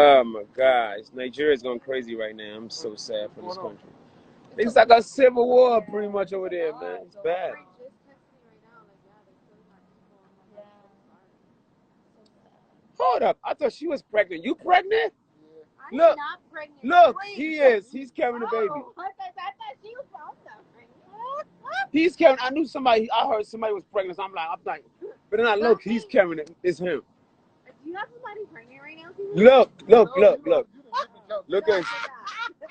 Oh my gosh, Nigeria's going crazy right now. I'm so sad for this country. It's like a civil war pretty much over there, man. It's bad. Hold up, I thought she was pregnant. You pregnant? Look, look, he is. He's carrying the baby. He's carrying. I knew somebody. I heard somebody was pregnant. So I'm like, but then I look. He's carrying it. It's him. Do you have somebody pregnant right now? Look, look, look, look. Look at.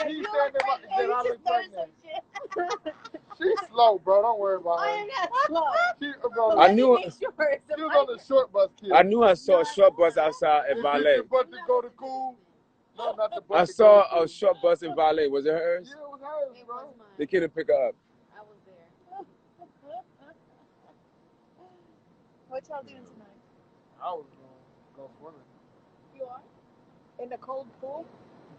She's standing up and I look pregnant. She's slow, bro. Don't worry about her. I am not slow. I knew. She was on the short bus, kid. I knew I saw a short bus outside at Valet. But to go to school. No, not the bus. I saw a short bus in Valet. Was it hers? Yeah, it was hers, bro. They couldn't pick her up. I was there. What y'all doing tonight? I was going swimming. You are? In the cold pool?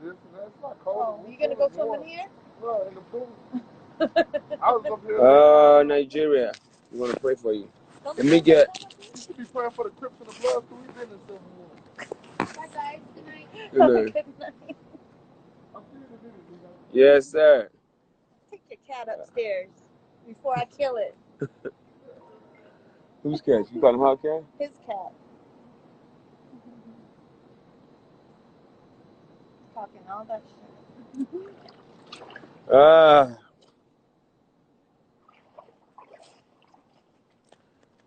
That's not cold. Oh, you gonna go swimming here? No, in the pool. I was up here. Nigeria. We want to pray for you. Let me get. You should be praying for the Crips and the Bloods because we've been in 7 years. Bye guys. Good night. Good night. Good night. I'm seeing the video. Yes, sir. Take your cat upstairs before I kill it. Whose cat? You got him her cat? His cat. Talking all that shit.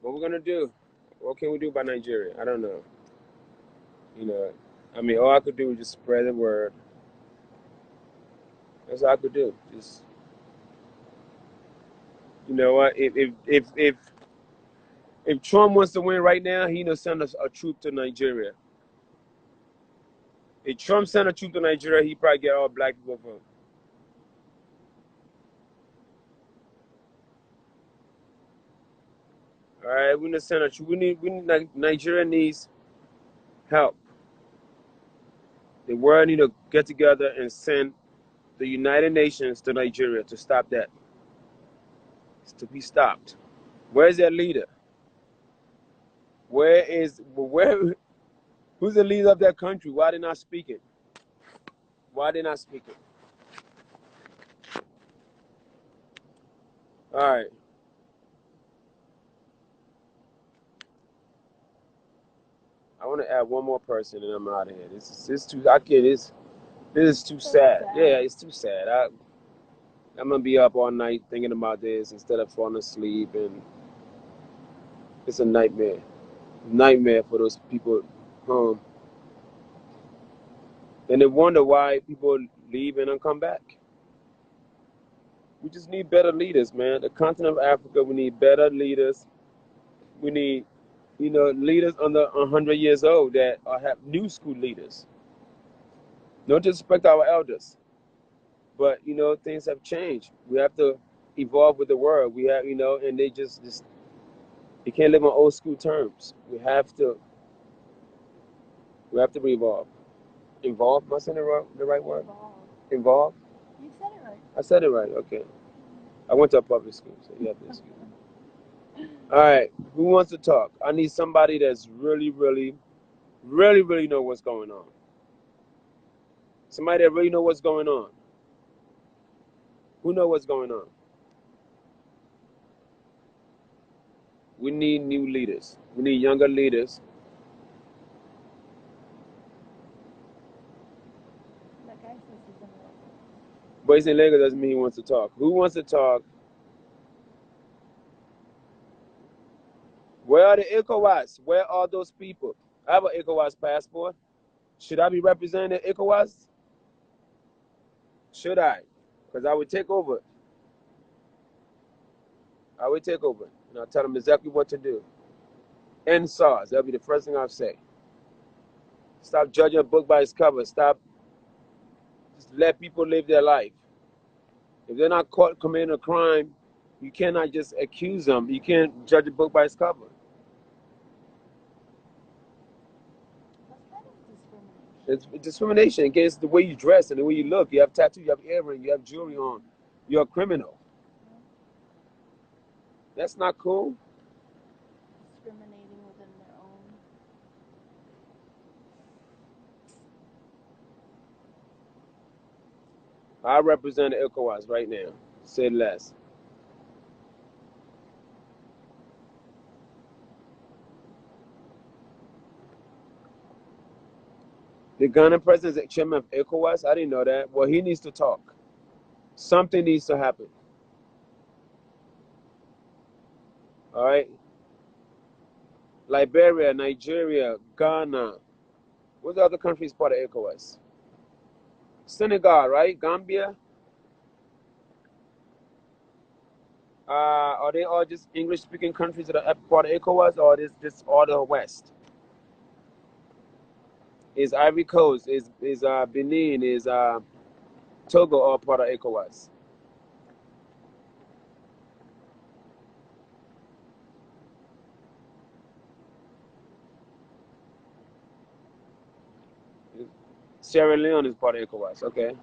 What we're gonna do? What can we do about Nigeria? I don't know. You know, I mean, all I could do is just spread the word. That's all I could do. Just, you know what? If Trump wants to win right now, he need to send us a troop to Nigeria. If Trump sent a troop to Nigeria, he probably get all black people vote. All right, we need to send a troop. Nigeria needs help. The world need to get together and send the United Nations to Nigeria to stop that. It's to be stopped. Where's their leader? Who's the leader of that country? Why they not speaking? Why they not speaking? All right. I want to add one more person and I'm out of here. This is too. I can't. This is too sad. Yeah, it's too sad. I'm gonna be up all night thinking about this instead of falling asleep, and it's a nightmare. Nightmare for those people home. And they wonder why people leave and don't come back. We just need better leaders, man. The continent of Africa, we need better leaders. We need, leaders under 100 years old that have new school leaders. Don't disrespect our elders. But, things have changed. We have to evolve with the world. We have, and they just you can't live on old school terms. We have to evolve. Involve? Am I saying the right word? Involve? You said it right. I said it right. Okay. I went to a public school, so you have to excuse me. All right. Who wants to talk? I need somebody that's really, really, really, really know what's going on. Somebody that really know what's going on. Who know what's going on? We need new leaders. We need younger leaders. But he's in Lagos doesn't mean he wants to talk. Who wants to talk? Where are the ECOWAS? Where are those people? I have an ECOWAS passport. Should I be representing ECOWAS? Should I? Because I would take over. I would take over. And I'll tell them exactly what to do. End SARS. That'll be the first thing I'll say. Stop judging a book by its cover. Stop. Just let people live their life. If they're not caught committing a crime, you cannot just accuse them. You can't judge a book by its cover. It's discrimination against the way you dress and the way you look. You have tattoos, you have earrings, you have jewelry on. You're a criminal. That's not cool. Discriminating within their own. I represent ECOWAS right now. Say less. The Ghana president is chairman of ECOWAS. I didn't know that. Well, he needs to talk. Something needs to happen. All right. Liberia, Nigeria, Ghana. What other countries part of ECOWAS? Senegal, right? Gambia. Are they all just English-speaking countries that are part of ECOWAS, or is this all the West? Is Ivory Coast, is Benin, is Togo all part of ECOWAS? Sierra Leone is part of ECOWAS, okay.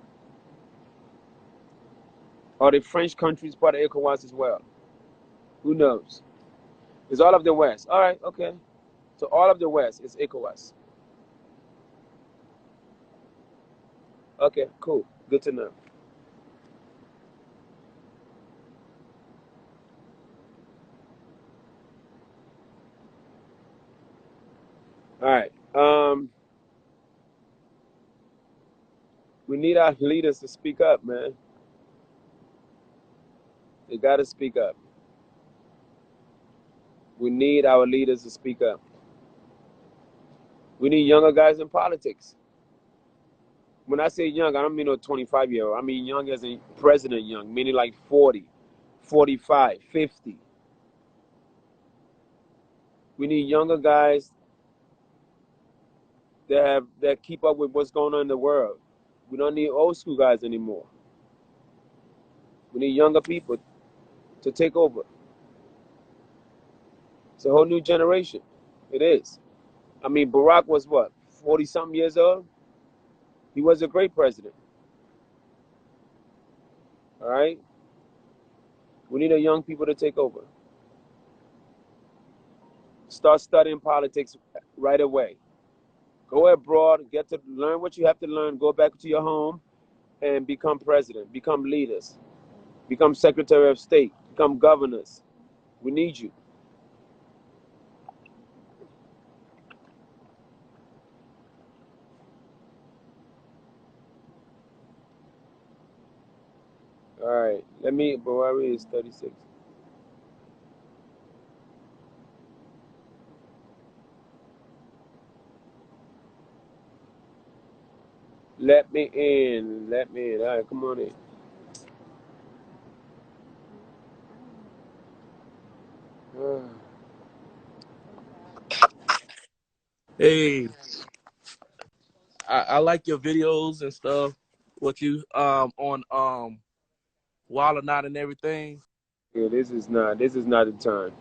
Are the French countries part of ECOWAS as well? Who knows? It's all of the West. All right, okay. So all of the West is ECOWAS. Okay, cool. Good to know. All right. We need our leaders to speak up, man. They got to speak up. We need our leaders to speak up. We need younger guys in politics. When I say young, I don't mean no 25-year-old. I mean young as in president young, meaning like 40, 45, 50. We need younger guys that keep up with what's going on in the world. We don't need old school guys anymore. We need younger people to take over. It's a whole new generation. It is. I mean, Barack was what, 40-something years old? He was a great president. All right? We need the young people to take over. Start studying politics right away. Go abroad, get to learn what you have to learn, go back to your home, and become president, become leaders, become secretary of state, become governors. We need you. All right, Buhari is 36. Let me in. All right, come on in. Hey, I like your videos and stuff. What you on Wild or Not and everything. Yeah, this is not the time.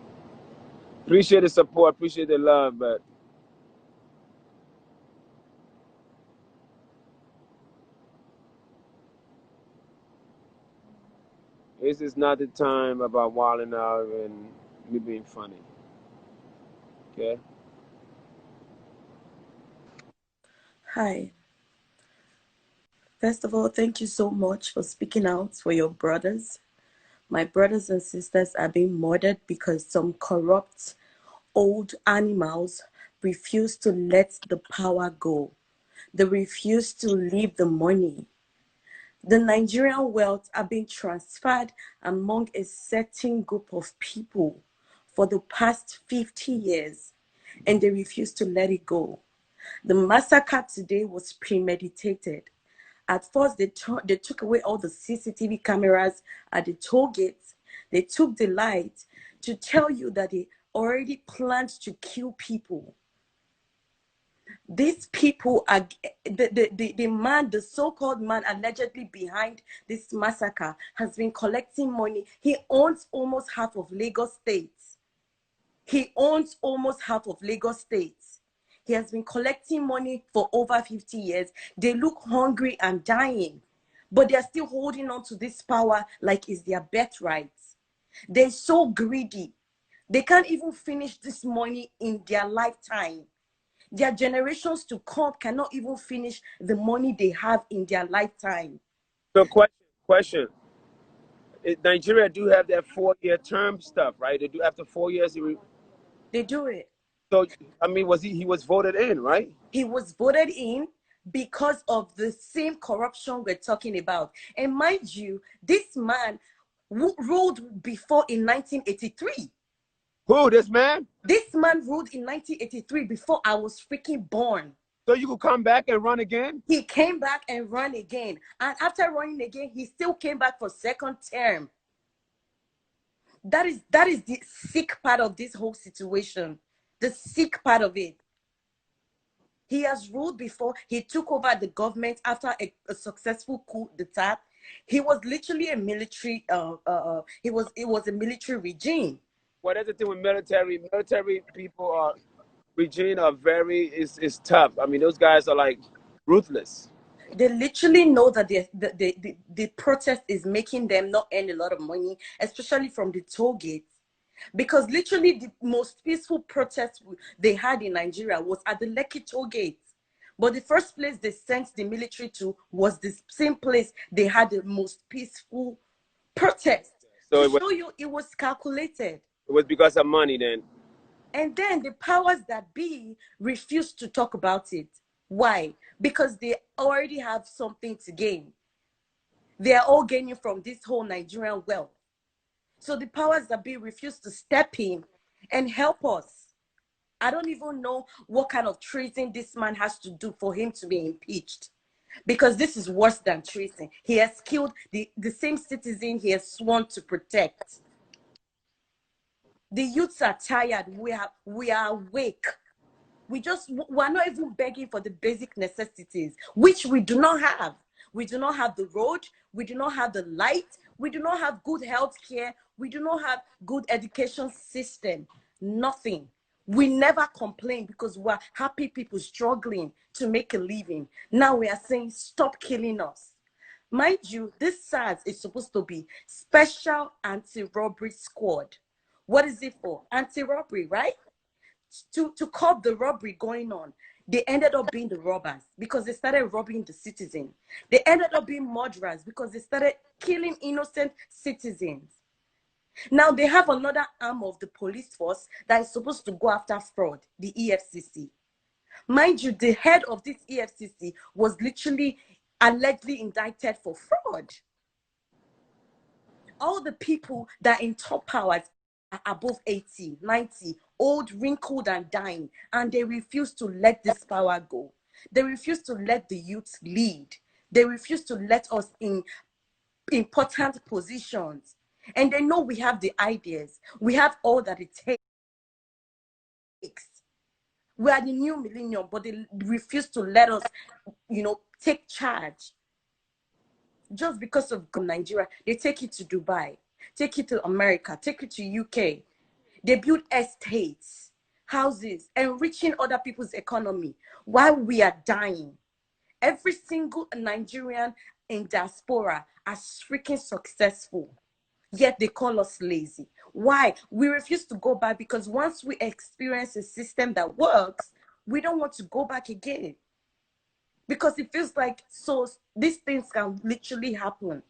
Appreciate the support, appreciate the love, but this is not the time about wilding out and me being funny. Okay? Hi. First of all, thank you so much for speaking out for your brothers. My brothers and sisters are being murdered because some corrupt old animals refuse to let the power go. They refuse to leave the money. The Nigerian wealth are being transferred among a certain group of people for the past 50 years, and they refuse to let it go. The massacre today was premeditated. At first, they took away all the CCTV cameras at the toll gates. They took the light to tell you that they already planned to kill people. These people are the man, the so-called man allegedly behind this massacre has been collecting money. He owns almost half of Lagos State. He owns almost half of Lagos State. He has been collecting money for over 50 years. They look hungry and dying, but they're still holding on to this power like it's their birthright. They're so greedy. They can't even finish this money in their lifetime. Their generations to come cannot even finish the money they have in their lifetime. So question. Nigeria do have that 4-year term stuff, right? They do after 4 years. They do it. So I mean, he was voted in, right? He was voted in because of the same corruption we're talking about. And mind you, this man ruled before in 1983. Who, this man? This man ruled in 1983 before I was freaking born. So you could come back and run again? He came back and ran again. And after running again, he still came back for second term. That is the sick part of this whole situation. The sick part of it. He has ruled before. He took over the government after a successful coup d'etat. He was literally a military. It was a military regime. What is the thing with military? Military people are regime are is tough. I mean, those guys are like ruthless. They literally know that the protest is making them not earn a lot of money, especially from the toll gates. Because literally the most peaceful protest they had in Nigeria was at the Lekki toll gate. But the first place they sent the military to was the same place they had the most peaceful protest. So to show you it was calculated. It was because of money then. And then the powers that be refused to talk about it. Why? Because they already have something to gain. They are all gaining from this whole Nigerian wealth. So the powers that be refuse to step in and help us. I don't even know what kind of treason this man has to do for him to be impeached. Because this is worse than treason. He has killed the same citizen he has sworn to protect. The youths are tired. We are awake. We're not even begging for the basic necessities, which we do not have. We do not have the road. We do not have the light. We do not have good health care. We do not have good education system. Nothing. We never complain because we're happy people struggling to make a living. Now we are saying, stop killing us. Mind you, this SARS is supposed to be Special Anti-Robbery Squad. What is it for? Anti-robbery, right? To curb the robbery going on. They ended up being the robbers because they started robbing the citizens. They ended up being murderers because they started killing innocent citizens. Now they have another arm of the police force that is supposed to go after fraud, the EFCC. Mind you, the head of this EFCC was literally allegedly indicted for fraud. All the people that are in top powers are above 80, 90, old, wrinkled, and dying, and they refuse to let this power go. They refuse to let the youth lead. They refuse to let us in important positions. And they know we have the ideas. We have all that it takes. We are the new millennium, but they refuse to let us, take charge. Just because of Nigeria, they take it to Dubai, take it to America, take it to UK. They build estates, houses, enriching other people's economy while we are dying. Every single Nigerian in diaspora are freaking successful, yet they call us lazy. Why? We refuse to go back because once we experience a system that works, we don't want to go back again. Because it feels like these things can literally happen.